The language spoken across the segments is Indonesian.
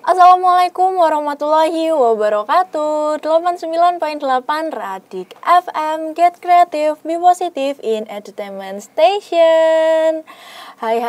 Assalamualaikum warahmatullahi wabarakatuh. 89.8 Radik FM, Get Creative, Be Positive in Entertainment Station. Hai.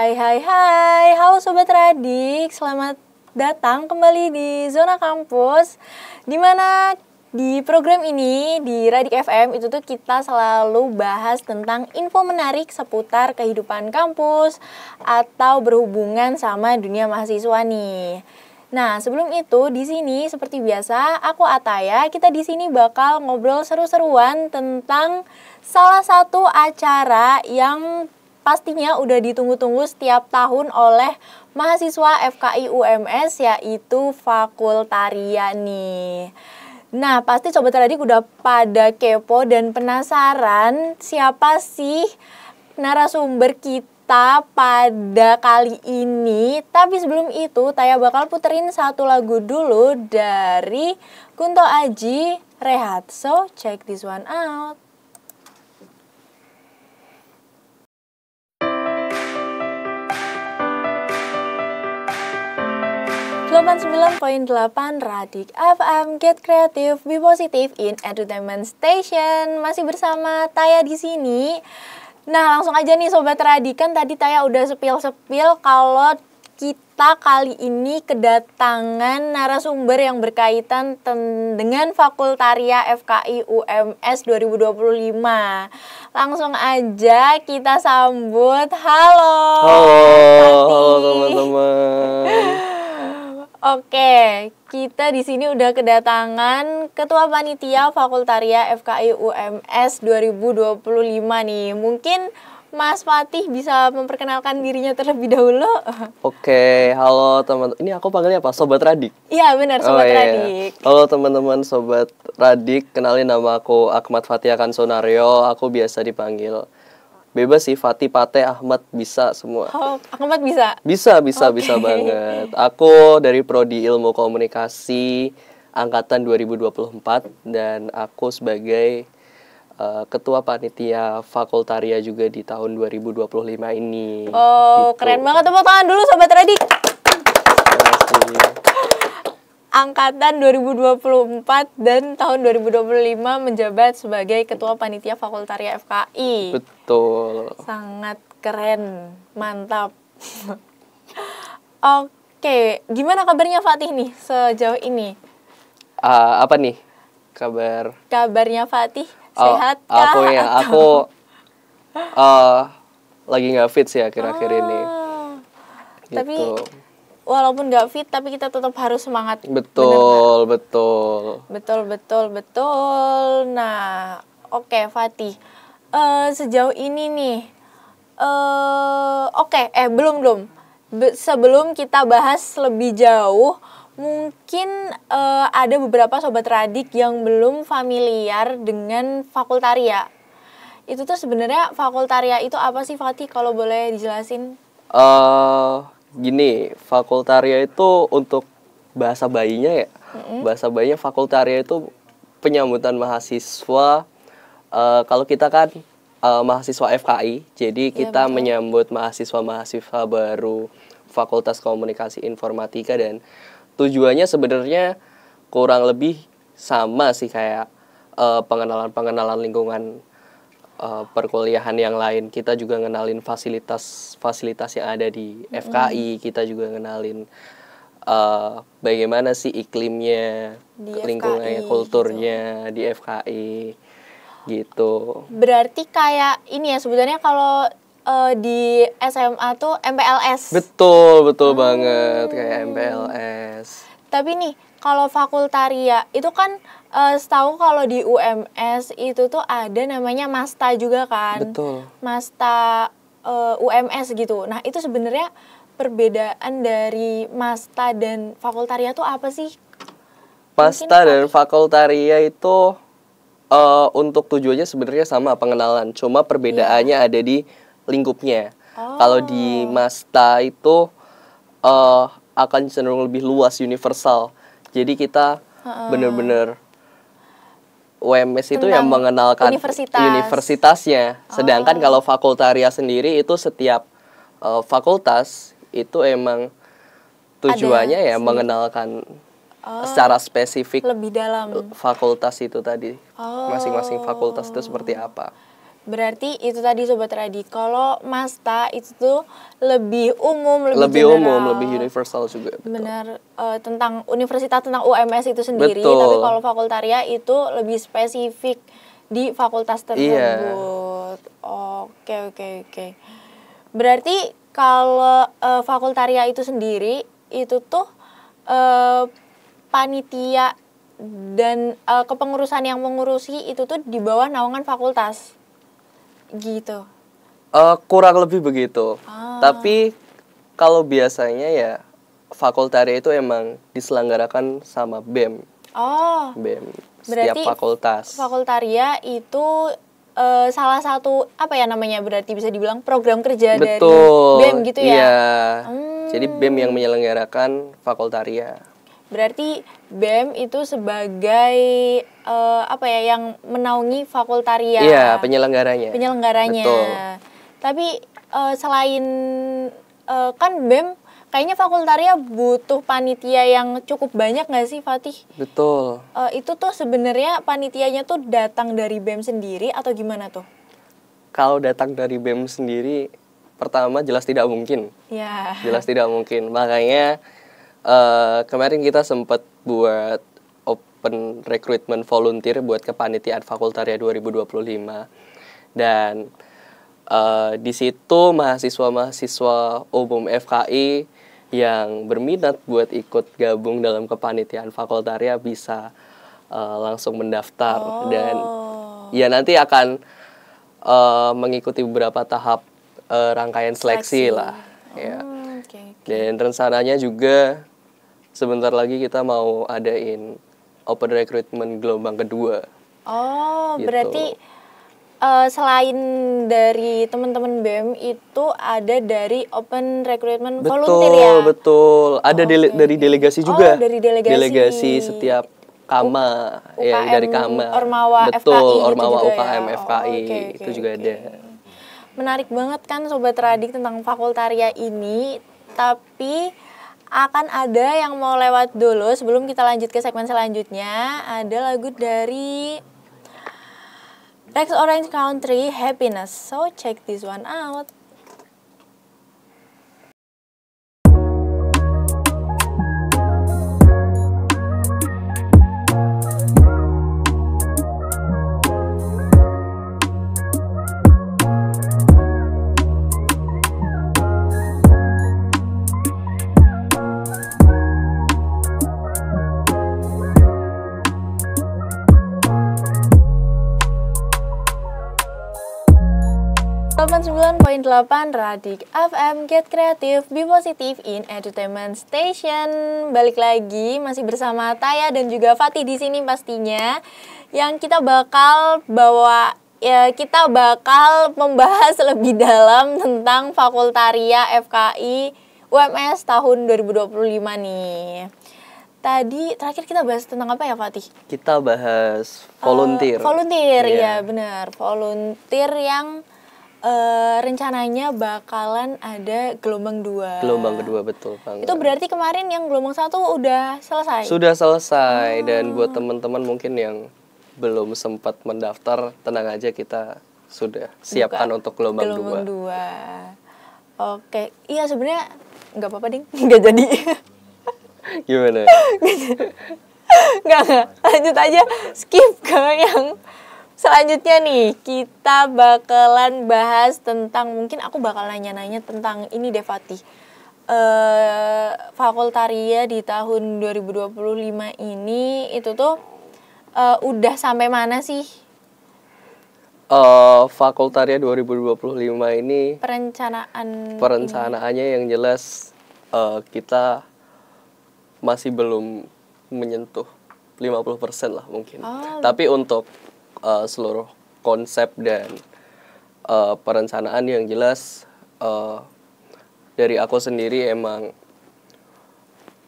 Halo Sobat Radik, selamat datang kembali di Zona Kampus. Dimana di program ini, di Radik FM, itu tuh kita selalu bahas tentang info menarik seputar kehidupan kampus atau berhubungan sama dunia mahasiswa nih. Nah, sebelum itu di sini seperti biasa aku Ataya, kita di sini bakal ngobrol seru-seruan tentang salah satu acara yang pastinya udah ditunggu-tunggu setiap tahun oleh mahasiswa FKI UMS, yaitu Fakultaria nih. Nah, pasti Sobat Radik udah pada kepo dan penasaran siapa sih narasumber kita pada kali ini. Tapi sebelum itu, Taya bakal puterin satu lagu dulu dari Kunto Aji, Rehat. So, check this one out. .8 Radik FM, Get Creative, Be Positive in Entertainment Station. Masih bersama Taya di sini. Nah, langsung aja nih Sobat Radik, kan tadi Taya udah sepil-sepil kalau kita kali ini kedatangan narasumber yang berkaitan dengan Fakultaria FKI UMS 2025. Langsung aja kita sambut. Halo teman-teman. Oke, kita di sini udah kedatangan Ketua Panitia Fakultaria FKI UMS 2025 nih. Mungkin Mas Fatih bisa memperkenalkan dirinya terlebih dahulu. Oke, halo teman. Ini aku panggilnya apa? Sobat Radik? Iya, benar, Sobat Radik. Halo teman-teman Sobat Radik, kenalin nama aku Ahmad Fatih Akansonario. Aku biasa dipanggil bebas sih, Fatih, Pate, Ahmad, bisa semua. Oh, Ahmad bisa? Bisa banget. Aku dari Prodi Ilmu Komunikasi Angkatan 2024 dan aku sebagai Ketua Panitia Fakultaria juga di tahun 2025 ini. Oh, gitu. Keren banget. Tepuk tangan dulu Sobat Radik. Angkatan 2024 dan tahun 2025 menjabat sebagai Ketua Panitia Fakultaria FKI. Betul. Sangat keren, mantap. Oke, gimana kabarnya Fatih nih sejauh ini? Apa nih kabar? Kabarnya Fatih sehat kah? Aku lagi nggak fit sih akhir-akhir ini. Gitu. Tapi walaupun nggak fit, tapi kita tetap harus semangat. Betul. Nah, oke Fatih. Sejauh ini nih, belum. Sebelum kita bahas lebih jauh, mungkin ada beberapa Sobat Radik yang belum familiar dengan Fakultaria. Itu tuh sebenarnya Fakultaria itu apa sih Fatih, kalau boleh dijelasin? Gini, Fakultaria itu untuk bahasa bayinya ya. Bahasa bayinya Fakultaria itu penyambutan mahasiswa. Kalau kita kan mahasiswa FKI, jadi kita menyambut mahasiswa-mahasiswa baru Fakultas Komunikasi Informatika, dan tujuannya sebenarnya kurang lebih sama sih kayak pengenalan lingkungan perkuliahan yang lain. Kita juga ngenalin fasilitas yang ada di FKI, kita juga ngenalin bagaimana sih iklimnya, lingkungannya, kulturnya gitu di FKI gitu. Berarti kayak ini ya sebenarnya kalau di SMA tuh MPLS. Betul banget kayak MPLS. Tapi nih kalau Fakultaria itu kan setahu kalau di UMS itu tuh ada namanya Masta juga kan. Betul. Masta UMS gitu. Nah, itu sebenarnya perbedaan dari Masta dan Fakultaria tuh apa sih? Masta dan Fakultaria itu untuk tujuannya sebenarnya sama, pengenalan. Cuma perbedaannya ada di lingkupnya. Kalau di Masta itu akan cenderung lebih luas, universal. Jadi kita benar-benar UMS itu yang mengenalkan universitasnya. Sedangkan kalau Fakultaria sendiri itu setiap fakultas itu emang tujuannya ya sendiri. mengenalkan secara spesifik Lebih dalam. fakultas itu tadi. Oh. Masing-masing fakultas itu seperti apa. Berarti itu tadi Sobat Radi, kalau Masta itu tuh lebih umum, Lebih general. umum, lebih universal juga. Betul. Benar, tentang universitas, tentang UMS itu sendiri. Betul. Tapi kalau fakultaria itu lebih spesifik di fakultas tersebut. Iya. Oke. Berarti kalau fakultaria itu sendiri itu tuh panitia dan kepengurusan yang mengurusi itu tuh di bawah naungan fakultas. Gitu. Kurang lebih begitu. Tapi kalau biasanya ya fakultaria itu emang diselenggarakan sama BEM. BEM setiap Berarti fakultas. Fakultaria itu salah satu apa ya namanya, berarti bisa dibilang program kerja dari Betul. BEM gitu ya. Iya. Jadi BEM yang menyelenggarakan fakultaria. Berarti BEM itu sebagai apa ya, yang menaungi fakultaria. Iya, penyelenggaranya. Betul. Tapi selain kan BEM, kayaknya fakultaria butuh panitia yang cukup banyak nggak sih, Fatih? Betul. Itu tuh sebenarnya panitianya tuh datang dari BEM sendiri atau gimana tuh? Kalau datang dari BEM sendiri, pertama jelas tidak mungkin. Ya. Jelas tidak mungkin. Makanya kemarin kita sempat buat open recruitment volunteer buat kepanitiaan Fakultaria 2025. Dan di situ mahasiswa-mahasiswa umum FKI yang berminat buat ikut gabung dalam kepanitiaan Fakultaria bisa langsung mendaftar. Dan ya nanti akan mengikuti beberapa tahap rangkaian seleksi lah. Ya. Dan rencananya juga sebentar lagi kita mau adain open recruitment gelombang kedua. Gitu. Berarti selain dari teman-teman BEM itu ada dari open recruitment volunteer ya? Betul. Ada dari delegasi juga. Dari delegasi. Delegasi setiap Kama, ya dari Kama. Ormawa Betul, FKI Ormawa gitu UKM ya? FKI itu juga ada. Menarik banget kan Sobat Radik tentang fakultaria ini, tapi akan ada yang mau lewat dulu sebelum kita lanjut ke segmen selanjutnya. Ada lagu dari Rex Orange Country, Happiness. So check this one out. .8 Radik FM, Get Creative, Be Positive in Entertainment Station. Balik lagi masih bersama Taya dan juga Fatih di sini pastinya. Yang kita bakal kita bakal membahas lebih dalam tentang Fakultaria FKI UMS tahun 2025 nih. Tadi terakhir kita bahas tentang apa ya, Fatih? Kita bahas volunteer. Volunteer, ya benar. Volunteer yang rencananya bakalan ada gelombang 2. Gelombang kedua, betul banget. Itu berarti kemarin yang gelombang 1 udah selesai? Sudah selesai. Dan buat teman-teman mungkin yang belum sempat mendaftar, tenang aja, kita sudah siapkan untuk gelombang 2. Oke. Iya sebenarnya nggak apa-apa ding, nggak jadi. Gimana? Nggak. Lanjut aja, skip ke yang selanjutnya nih. Kita bakalan bahas tentang, mungkin aku bakal nanya-nanya tentang ini deh Fatih. Fakultaria di tahun 2025 ini itu tuh udah sampai mana sih? Fakultaria 2025 ini perencanaannya yang jelas kita masih belum menyentuh 50% lah mungkin. Tapi untuk seluruh konsep dan perencanaan yang jelas dari aku sendiri emang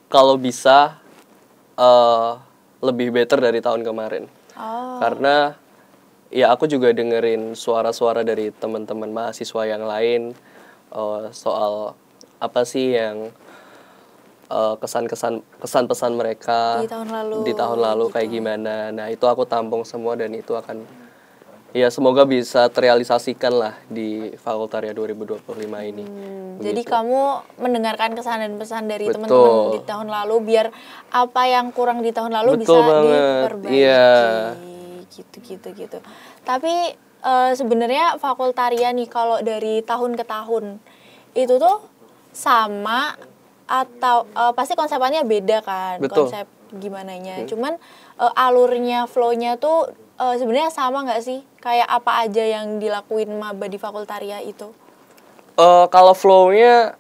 kalau bisa lebih better dari tahun kemarin. Karena ya aku juga dengerin suara-suara dari teman-teman mahasiswa yang lain soal apa sih yang kesan pesan mereka di tahun lalu kayak gimana. Nah itu aku tampung semua dan itu akan ya semoga bisa terrealisasikan lah di Fakultaria 2025 ini. Jadi Begitu. kamu mendengarkan kesan dan pesan dari Betul. teman-teman di tahun lalu biar apa yang kurang di tahun lalu Betul bisa banget. diperbaiki. Iya. Gitu. Tapi sebenarnya Fakultaria nih kalau dari tahun ke tahun itu tuh sama atau pasti konsepannya beda kan? Betul. Konsep gimananya. Cuman alurnya, flow-nya tuh sebenarnya sama nggak sih? Kayak apa aja yang dilakuin maba di Fakultaria itu? Kalau flow-nya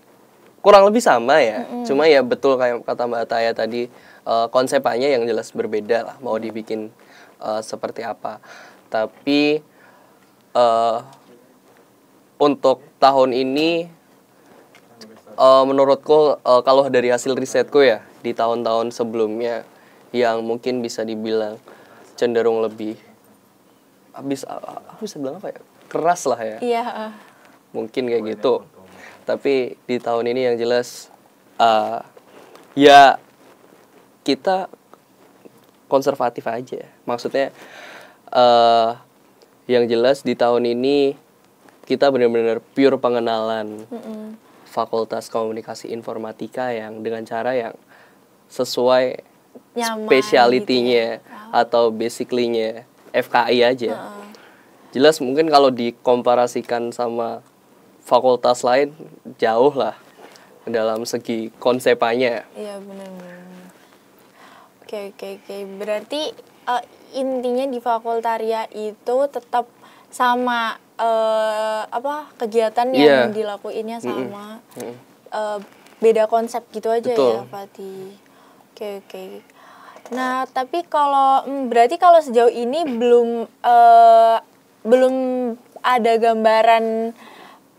kurang lebih sama ya. Cuma ya betul kayak kata Mbak Taya tadi, konsepannya yang jelas berbeda lah. Mau dibikin seperti apa. Tapi untuk tahun ini, menurutku kalau dari hasil risetku ya di tahun-tahun sebelumnya yang mungkin bisa dibilang cenderung lebih bisa bilang apa ya, keras lah ya. Iya. Mungkin kayak gitu. Tapi di tahun ini yang jelas ya kita konservatif aja. Maksudnya yang jelas di tahun ini kita benar-benar pure pengenalan Fakultas Komunikasi Informatika yang dengan cara yang sesuai Nyaman speciality-nya gitu ya. atau basically-nya FKI aja. Jelas mungkin kalau dikomparasikan sama fakultas lain jauh lah dalam segi konsepannya. Iya benar. Oke. Berarti intinya di Fakultaria itu tetap sama kegiatan yang dilakuinnya sama. Beda konsep gitu aja. Betul. Ya Fatih. Oke. Nah tapi kalau berarti kalau sejauh ini belum ada gambaran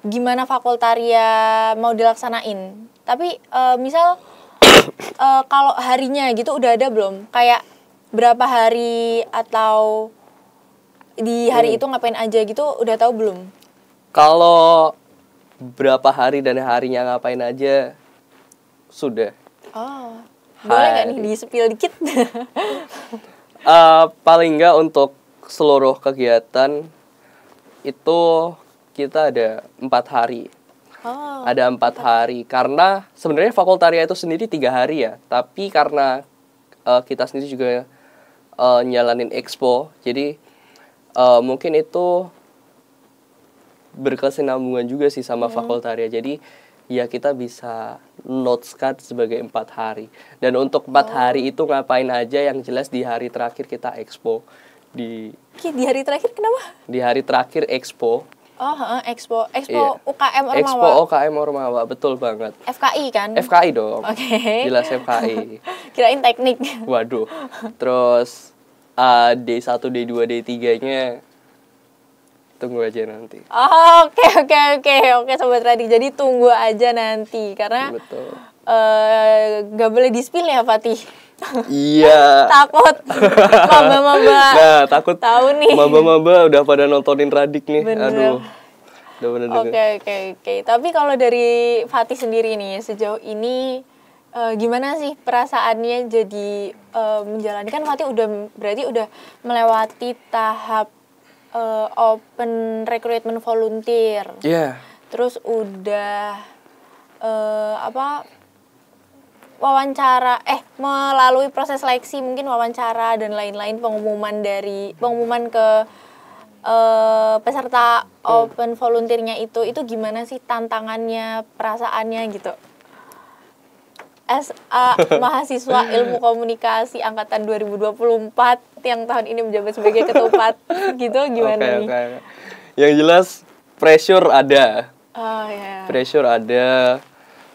gimana Fakultaria mau dilaksanain. Tapi misal kalau harinya gitu udah ada belum? Kayak berapa hari atau di hari itu ngapain aja gitu udah tahu belum? Kalau berapa hari dan harinya ngapain aja sudah. Oh, boleh nggak nih di-spill dikit? Paling nggak untuk seluruh kegiatan itu kita ada 4 hari. Ada 4 hari karena sebenarnya Fakultaria itu sendiri 3 hari ya. Tapi karena kita sendiri juga nyalanin expo, jadi mungkin itu berkesinambungan juga sih sama Fakultaria. Jadi ya kita bisa noteskan sebagai 4 hari. Dan untuk 4 hari itu ngapain aja, yang jelas di hari terakhir kita expo. Di hari terakhir kenapa? Di hari terakhir expo. Expo Iya. UKM Ormawa. Expo UKM Ormawa, betul banget. FKI kan? FKI dong. Oke. Jelas FKI. Kirain teknik. Waduh. Terus D1, D2, D3-nya tunggu aja nanti. Oke Sobat Radik. Jadi tunggu aja nanti karena betul. Gak boleh di-spill ya Fatih. Iya. Takut maba-maba. Nah, takut tahu nih. Maba-maba udah pada nontonin Radik nih. Bener. Aduh. Udah bener. Oke. Tapi kalau dari Fatih sendiri nih sejauh ini gimana sih perasaannya jadi menjalankan? Fatih berarti udah melewati tahap open recruitment volunteer. Iya. Terus udah wawancara melalui proses seleksi, mungkin wawancara dan lain-lain, pengumuman ke peserta open volunteer-nya itu gimana sih tantangannya, perasaannya gitu? Mahasiswa Ilmu Komunikasi angkatan 2024 yang tahun ini menjabat sebagai ketupat gitu, gimana nih? Oke. Yang jelas pressure ada. Pressure ada,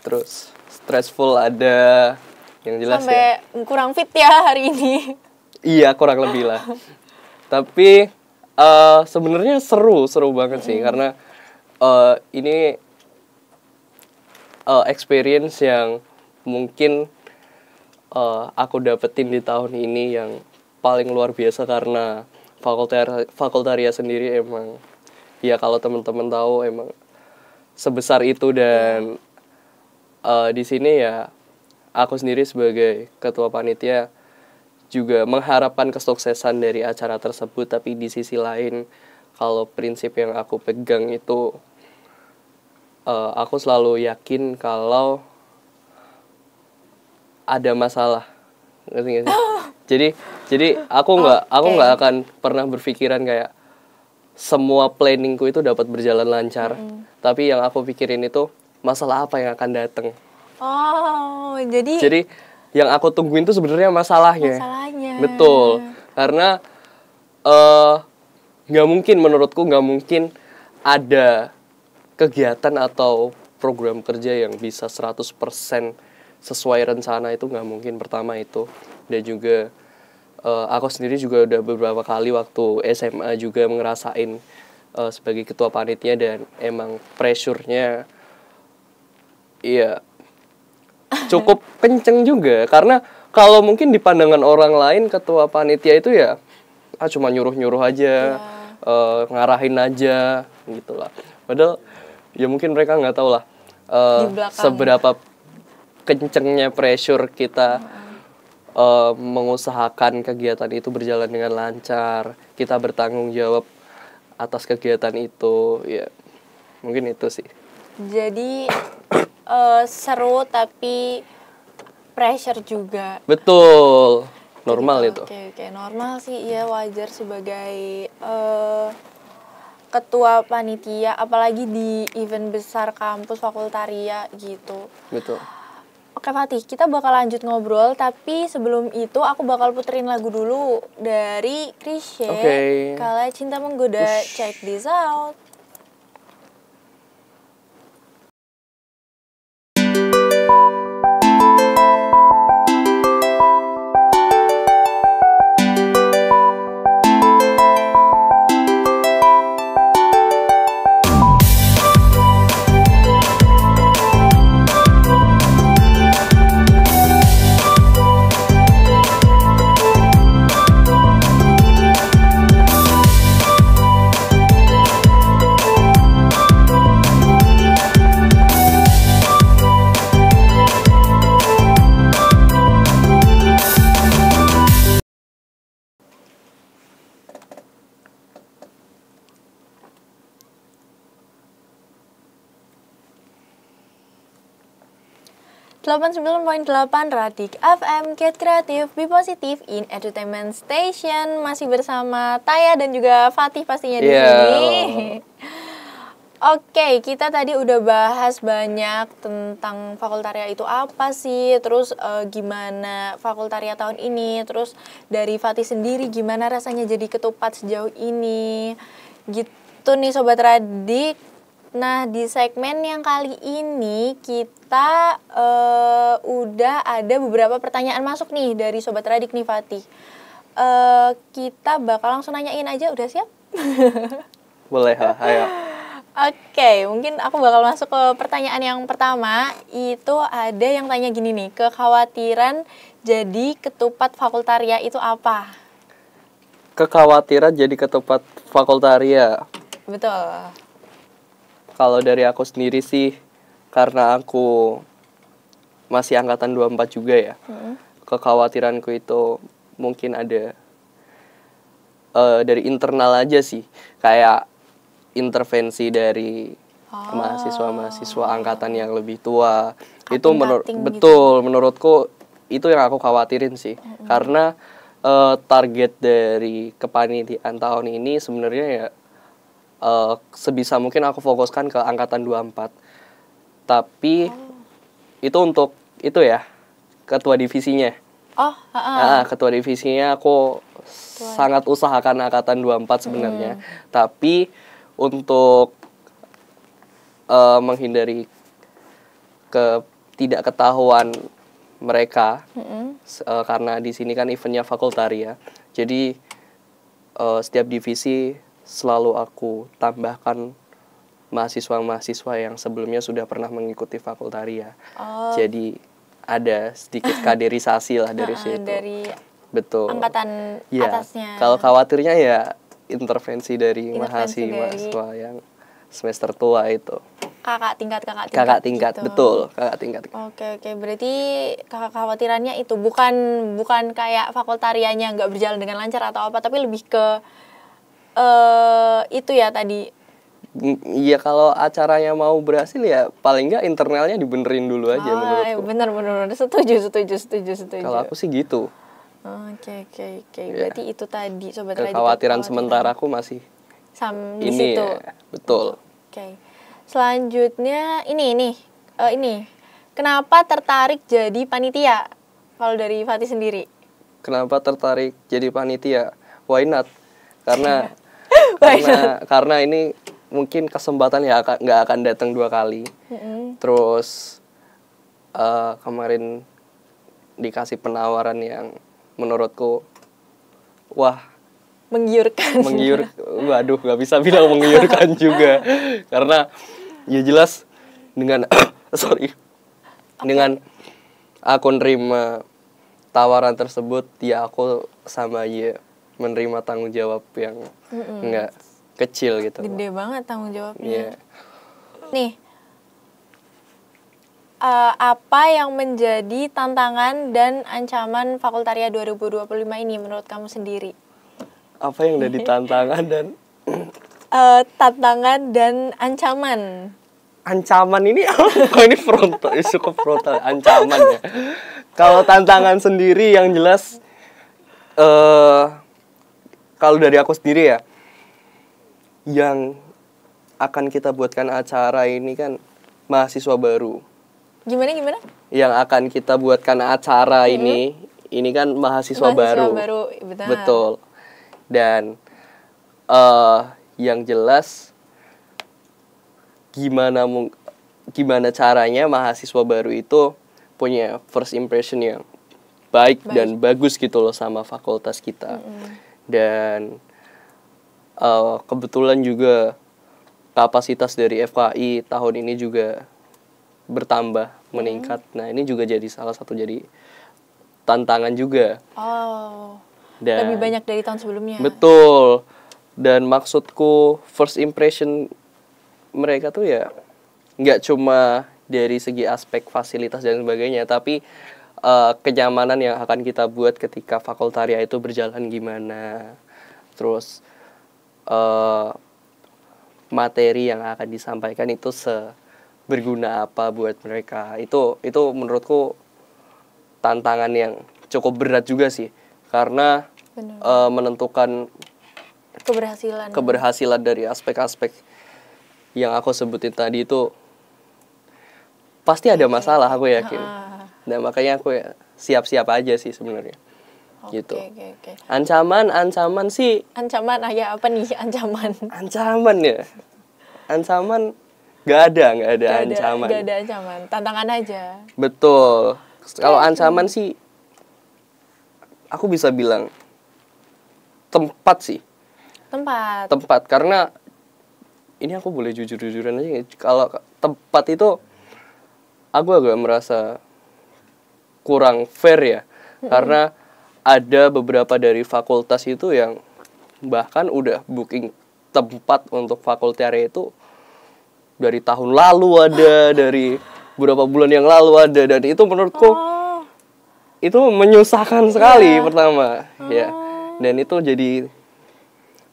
terus stressful ada, yang jelas sampai ya. Kurang fit ya hari ini. Iya, kurang lebih lah. Tapi sebenarnya seru banget sih karena ini experience yang mungkin aku dapetin di tahun ini yang paling luar biasa karena Fakultaria sendiri emang ya kalau teman-teman tahu emang sebesar itu dan di sini ya aku sendiri sebagai ketua panitia juga mengharapkan kesuksesan dari acara tersebut, tapi di sisi lain kalau prinsip yang aku pegang itu aku selalu yakin kalau ada masalah, ngerti gak sih? Jadi aku nggak akan pernah berpikiran kayak semua planningku itu dapat berjalan lancar, tapi yang aku pikirin itu masalah apa yang akan datang. Oh, jadi yang aku tungguin itu sebenarnya masalahnya. Betul, karena menurutku nggak mungkin ada kegiatan atau program kerja yang bisa 100% sesuai rencana, itu nggak mungkin. Pertama itu, dan juga aku sendiri juga udah beberapa kali waktu SMA juga ngerasain sebagai ketua panitia, dan emang pressure-nya iya cukup kenceng juga, karena kalau mungkin di pandangan orang lain ketua panitia itu ya cuma nyuruh-nyuruh aja, ngarahin aja gitu lah. Padahal ya mungkin mereka nggak tahu lah seberapa kencengnya pressure kita mengusahakan kegiatan itu berjalan dengan lancar, kita bertanggung jawab atas kegiatan itu, ya mungkin itu sih. Jadi seru tapi pressure juga. Betul, normal gitu, itu. Oke, normal sih, ya wajar sebagai ketua panitia, apalagi di event besar kampus fakultaria gitu. Betul. Oke Fatih, kita bakal lanjut ngobrol, tapi sebelum itu aku bakal puterin lagu dulu dari Chrisye, Kalau Cinta Menggoda. Check this out. .8 Radik FM, Get Creative, Be Positive in Entertainment Station. Masih bersama Taya dan juga Fatih pastinya di sini. Oke, kita tadi udah bahas banyak tentang fakultaria itu apa sih, terus gimana fakultaria tahun ini, terus dari Fatih sendiri gimana rasanya jadi ketupat sejauh ini. Gitu nih Sobat Radik. Nah, di segmen yang kali ini kita udah ada beberapa pertanyaan masuk nih dari Sobat Radik nih Fatih. Kita bakal langsung nanyain aja, udah siap? Boleh lah, ayo. Oke, mungkin aku bakal masuk ke pertanyaan yang pertama. Itu ada yang tanya gini nih, kekhawatiran jadi ketupat fakultaria itu apa? Kekhawatiran jadi ketupat fakultaria? Betul. Kalau dari aku sendiri sih, karena aku masih angkatan 24 juga ya, kekhawatiranku itu mungkin ada dari internal aja sih, kayak intervensi dari mahasiswa-mahasiswa angkatan yang lebih tua. Itu menurutku itu yang aku khawatirin sih, karena target dari kepanitiaan tahun ini sebenarnya ya sebisa mungkin aku fokuskan ke angkatan 24. Tapi itu untuk itu ya, ketua divisinya. Ketua divisinya aku sangat usahakan angkatan 24 sebenarnya. Tapi untuk menghindari ketidakketahuan mereka, karena di sini kan eventnya fakultaria. Jadi setiap divisi selalu aku tambahkan mahasiswa-mahasiswa yang sebelumnya sudah pernah mengikuti fakultaria. Jadi ada sedikit kaderisasi lah dari situ. Dari betul. Angkatan atasnya. Kalau khawatirnya ya intervensi dari mahasiswa yang semester tua itu. Kakak tingkat Kakak tingkat, gitu. betul, kakak tingkat. Oke, berarti kakak khawatirannya itu bukan kayak fakultarianya nggak berjalan dengan lancar atau apa, tapi lebih ke itu ya tadi. Iya, kalau acaranya mau berhasil ya paling nggak internalnya dibenerin dulu aja menurutku. Bener, setuju. Kalau aku sih gitu. Oke. Berarti itu tadi sobat Radika. Kekhawatiran sementara aku masih di ini situ. ya, betul. Oke. Selanjutnya ini. Kenapa tertarik jadi panitia? Kalau dari Fatih sendiri. Kenapa tertarik jadi panitia? Why not? Karena karena ini mungkin kesempatan ya nggak akan datang 2 kali. Terus kemarin dikasih penawaran yang menurutku wah, menggiurkan. Waduh, nggak bisa bilang menggiurkan juga, karena ya jelas dengan dengan aku nerima tawaran tersebut, ya aku sama aja menerima tanggung jawab yang nggak kecil gitu. Gede banget tanggung jawabnya. Yeah. Nih, apa yang menjadi tantangan dan ancaman Fakultaria 2025 ini menurut kamu sendiri? Apa yang jadi tantangan dan tantangan dan ancaman? Ancaman ini apa? Ini frontal, cukup frontal. Ancaman ya. Kalau tantangan sendiri yang jelas, kalau dari aku sendiri ya, yang akan kita buatkan acara ini kan mahasiswa baru. Gimana? Yang akan kita buatkan acara ini kan mahasiswa baru. Betul. Dan yang jelas gimana caranya mahasiswa baru itu punya first impression yang baik dan bagus gitu loh sama fakultas kita. Dan kebetulan juga kapasitas dari FKI tahun ini juga bertambah, meningkat. Nah, ini juga jadi salah satu jadi tantangan juga. Dan lebih banyak dari tahun sebelumnya. Betul. Dan maksudku first impression mereka tuh ya nggak cuma dari segi aspek fasilitas dan sebagainya, tapi kenyamanan yang akan kita buat ketika fakultaria itu berjalan gimana. Terus materi yang akan disampaikan itu berguna apa buat mereka. Itu menurutku tantangan yang cukup berat juga sih, karena menentukan keberhasilan dari aspek-aspek yang aku sebutin tadi itu pasti ada masalah, aku yakin. Dan makanya aku ya siap-siap aja sih sebenarnya. Gitu. Ancaman sih. Ancaman ya apa nih ancaman? Ancaman ya. Ancaman nggak ada ancaman. Nggak ada ancaman. Tantangan aja. Betul. Kalau ancaman sih, aku bisa bilang tempat sih. Tempat karena ini aku boleh jujur-jujuran aja. Kalau tempat itu aku agak merasa kurang fair ya. Karena ada beberapa dari fakultas itu yang bahkan udah booking tempat untuk fakultaria itu dari tahun lalu ada, dari beberapa bulan yang lalu ada, dan itu menurutku itu menyusahkan sekali pertama ya. Dan itu jadi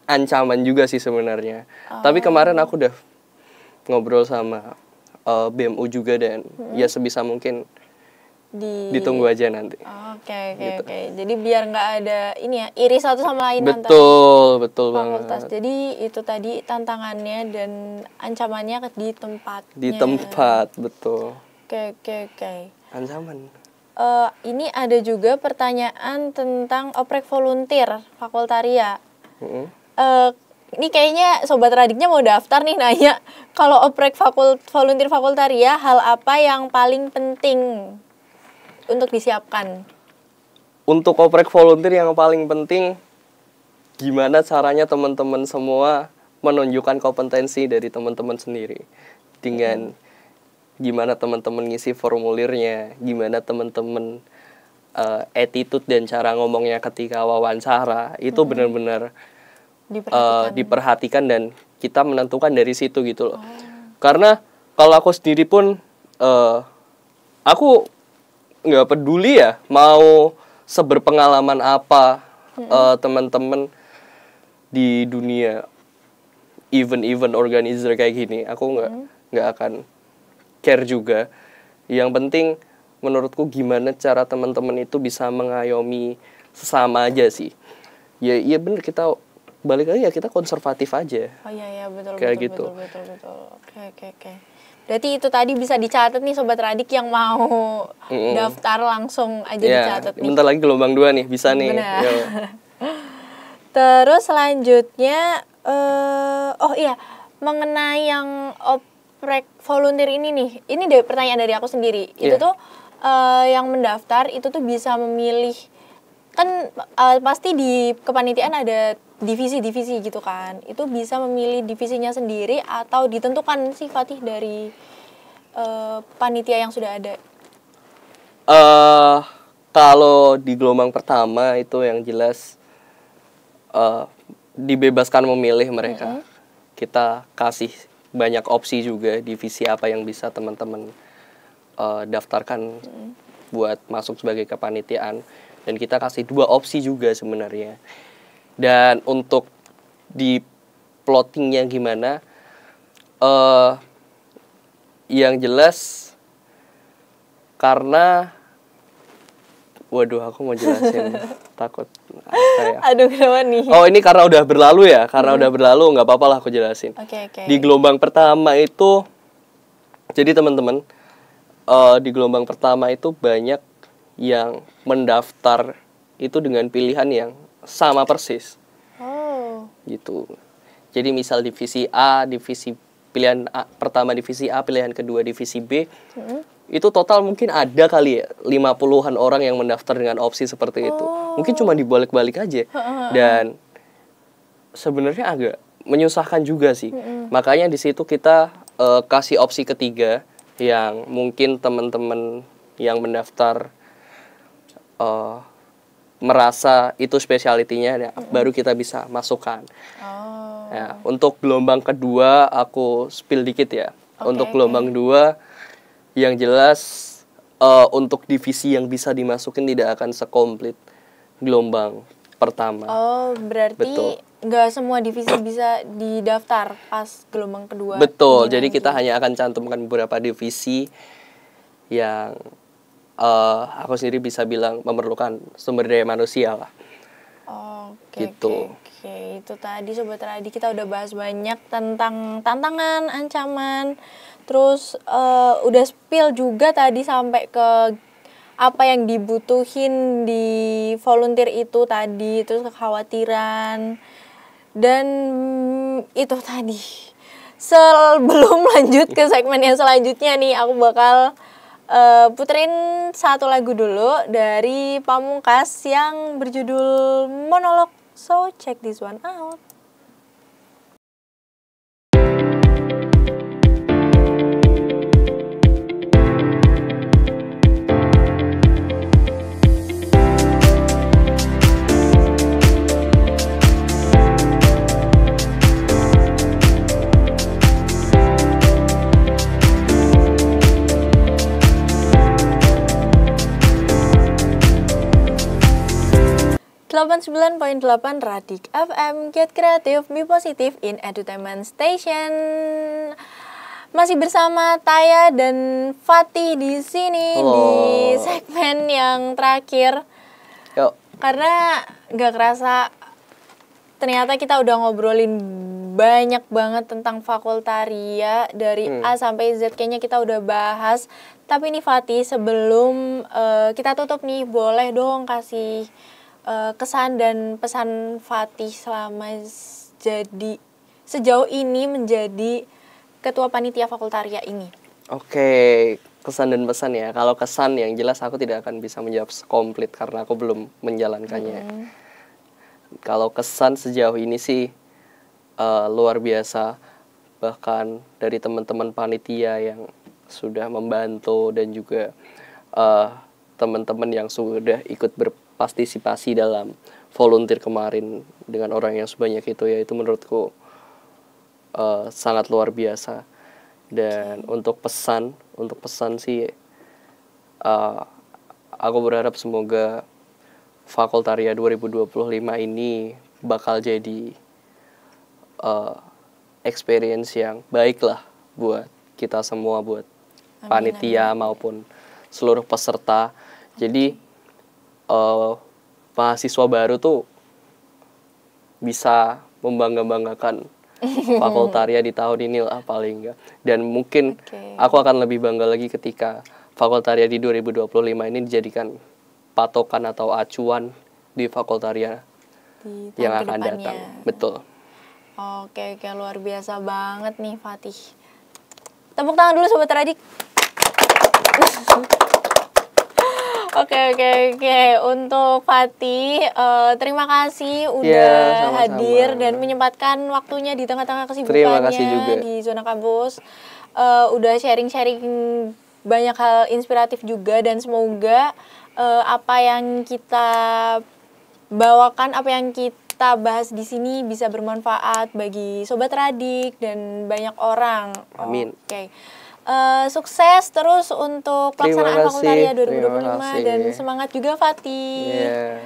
ancaman juga sih sebenarnya. Tapi kemarin aku udah ngobrol sama BMU juga, dan ya sebisa mungkin ditunggu aja nanti. Oke. Jadi biar nggak ada ini ya, iri satu sama lain betul fakultas. banget. Jadi itu tadi tantangannya dan ancamannya di tempatnya. Di tempat, betul. Oke. Ancaman. Ini ada juga pertanyaan tentang oprek volunteer fakultaria. Ini kayaknya sobat Radiknya mau daftar nih, nanya kalau oprek volunteer fakultaria, hal apa yang paling penting untuk disiapkan? Untuk oprek volunteer yang paling penting, gimana caranya teman-teman semua menunjukkan kompetensi dari teman-teman sendiri. Dengan gimana teman-teman ngisi formulirnya, gimana teman-teman attitude dan cara ngomongnya ketika wawancara, itu benar-benar diperhatikan dan kita menentukan dari situ gitu loh. Karena kalau aku sendiri pun aku nggak peduli ya mau seberpengalaman apa teman-teman di dunia event organizer kayak gini, aku nggak akan care juga. Yang penting menurutku gimana cara teman-teman itu bisa mengayomi sesama aja sih. Ya iya bener, kita balik lagi ya, kita konservatif aja. Oh iya betul kayak betul, gitu. betul. Oke. Berarti itu tadi bisa dicatat nih Sobat Radik yang mau daftar langsung aja dicatat nih. Bentar lagi gelombang 2 nih, bisa nih. Benar. Terus selanjutnya oh iya, mengenai yang oprek volunteer ini nih. Ini pertanyaan dari aku sendiri. Itu tuh yang mendaftar itu tuh bisa memilih, kan pasti di kepanitiaan ada divisi-divisi gitu kan. Itu bisa memilih divisinya sendiri atau ditentukan sih Fatih dari panitia yang sudah ada? Kalau di gelombang pertama itu yang jelas dibebaskan memilih mereka. Kita kasih banyak opsi juga divisi apa yang bisa teman-teman daftarkan buat masuk sebagai kepanitiaan. Dan kita kasih 2 opsi juga sebenarnya. Dan untuk di plottingnya gimana, yang jelas karena waduh, aku mau jelasin takut kayak. Aduh, kenapa nih? Oh, ini karena udah berlalu ya, udah berlalu nggak apa-apa lah aku jelasin. Oke. Di gelombang pertama itu, jadi teman-teman, di gelombang pertama itu banyak yang mendaftar itu dengan pilihan yang sama persis. Oh. Gitu. Jadi misal divisi A, divisi pilihan A, pertama divisi A, pilihan kedua divisi B. Itu total mungkin ada kali ya 50-an orang yang mendaftar dengan opsi seperti itu. Mungkin cuma dibalik-balik aja. Dan sebenarnya agak menyusahkan juga sih. Makanya di situ kita kasih opsi ketiga yang mungkin teman-teman yang mendaftar merasa itu spesialitinya, ya, baru kita bisa masukkan. Ya, untuk gelombang kedua aku spill dikit ya. Untuk gelombang 2 yang jelas untuk divisi yang bisa dimasukin tidak akan sekomplit gelombang pertama. Oh, berarti nggak semua divisi bisa didaftar pas gelombang kedua. Betul, jadi kita hanya akan cantumkan beberapa divisi yang aku sendiri bisa bilang memerlukan sumber daya manusia lah. Oke. Itu tadi Sobat Radi kita udah bahas banyak tentang tantangan, ancaman, terus udah spill juga tadi sampai ke apa yang dibutuhin di volunteer itu tadi, terus kekhawatiran, dan itu tadi. Sebelum lanjut ke segmen yang selanjutnya nih, aku bakal puterin satu lagu dulu dari Pamungkas yang berjudul Monolog. So check this one out. 89.8 Radik FM, Get Creative, Be Positive in Edutainment Station. Masih bersama Taya dan Fatih di sini. Halo. Di segmen yang terakhir. Yuk. Karena nggak kerasa ternyata kita udah ngobrolin banyak banget tentang fakultaria dari A sampai Z, kayaknya kita udah bahas. Tapi nih Fatih, sebelum kita tutup nih, boleh dong kasih kesan dan pesan Fatih selama jadi sejauh ini menjadi ketua panitia fakultaria ini. Oke, kesan dan pesan ya. Kalau kesan yang jelas aku tidak akan bisa menjawab komplit karena aku belum menjalankannya. Kalau kesan sejauh ini sih luar biasa. Bahkan dari teman-teman panitia yang sudah membantu dan juga teman-teman yang sudah ikut berpartisipasi dalam volunteer kemarin dengan orang yang sebanyak itu, ya itu menurutku sangat luar biasa. Dan untuk pesan sih, aku berharap semoga Fakultaria 2025 ini bakal jadi experience yang baik lah buat kita semua, buat panitia maupun seluruh peserta. Jadi mahasiswa baru tuh bisa membangga-banggakan Fakultaria di tahun ini lah paling enggak. Dan mungkin aku akan lebih bangga lagi ketika Fakultaria di 2025 ini dijadikan patokan atau acuan di Fakultaria di yang tahun akan kedepannya. datang. Betul. Oke, luar biasa banget nih Fatih. Tepuk tangan dulu Sobat Radik. Oke. Untuk Fatih, terima kasih udah sama-sama. hadir dan menyempatkan waktunya di tengah-tengah Terima kasih kesibukannya juga. di Zona Kampus. Udah sharing-sharing banyak hal inspiratif juga, dan semoga apa yang kita bawakan, apa yang kita bahas di sini bisa bermanfaat bagi Sobat Radik dan banyak orang. Amin. Oke. Sukses terus untuk pelaksanaan Fakultaria 2025 terima kasih. dan semangat juga Fatih. Yeah.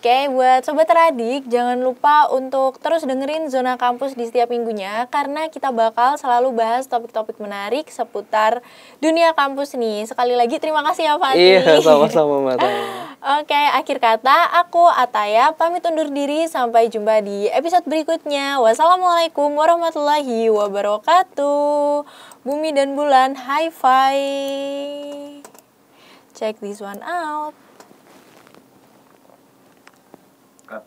Oke, buat Sobat Radik, jangan lupa untuk terus dengerin Zona Kampus di setiap minggunya, karena kita bakal selalu bahas topik-topik menarik seputar dunia kampus nih. Sekali lagi terima kasih ya Fatih. Iya, sama-sama Mata. Oke, akhir kata aku Ataya pamit undur diri, sampai jumpa di episode berikutnya. Wassalamualaikum warahmatullahi wabarakatuh. Bumi dan bulan, high five. Check this one out. Cut.